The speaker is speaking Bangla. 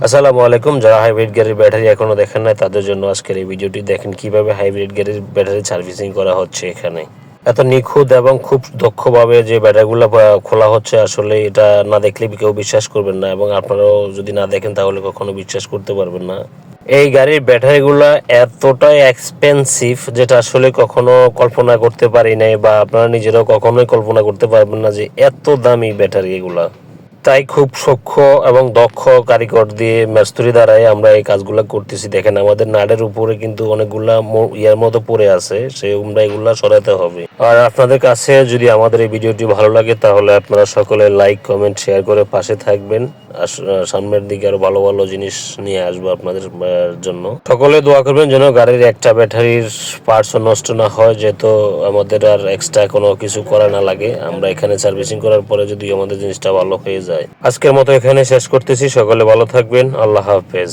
আসসালামু আলাইকুম। যারা হাইব্রিড গাড়ির ব্যাটারি এখনো দেখেন নাই তাদের জন্য আজকের এই ভিডিওটি। দেখেন কিভাবে হাইব্রিড গাড়ির ব্যাটারি সার্ভিসিং করা হচ্ছে। এখানে এত নিখুঁত এবং খুব দক্ষভাবে যে ব্যাটারিগুলো খোলা হচ্ছে, আসলে এটা না দেখলে কেউ বিশ্বাস করবেন না, এবং আপনারাও যদি না দেখেন তাহলে কখনো বিশ্বাস করতে পারবেন না। এই গাড়ির ব্যাটারিগুলো এতটাই এক্সপেন্সিভ যেটা আসলে কখনো কল্পনা করতে পারি নাই, বা আপনারা নিজেরাও কখনোই কল্পনা করতে পারবেন না যে এত দামি ব্যাটারি এগুলা। তাই খুব সূক্ষ্ম এবং দক্ষ কারিগর দিয়ে মিস্ত্রি দ্বারাই আমরা এই কাজগুলো করতেছি। দেখেন আমাদের নাটের উপরে কিন্তু অনেকগুলা ইয়ার মতো পড়ে আছে, সেই আমরা এগুলা সরাতে হবে। আর আপনাদের কাছে যদি আমাদের এই ভিডিওটি ভালো লাগে তাহলে আপনারা সকলে লাইক কমেন্ট শেয়ার করে পাশে থাকবেন। আর সামনের দিকে আরো ভালো ভালো জিনিস নিয়ে আসবো আপনাদের জন্য। সকলে দোয়া করবেন যেন গাড়ির একটা ব্যাটারির পার্টস নষ্ট না হয়, যেহেতু আমাদের আর এক্সট্রা কোনো কিছু করা না লাগে। আমরা এখানে সার্ভিসিং করার পরে যদি আমাদের জিনিসটা ভালো হয়ে যায়। আজকের মতো এখানে শেষ করতেছি। সকলে ভালো থাকবেন। আল্লাহ হাফেজ।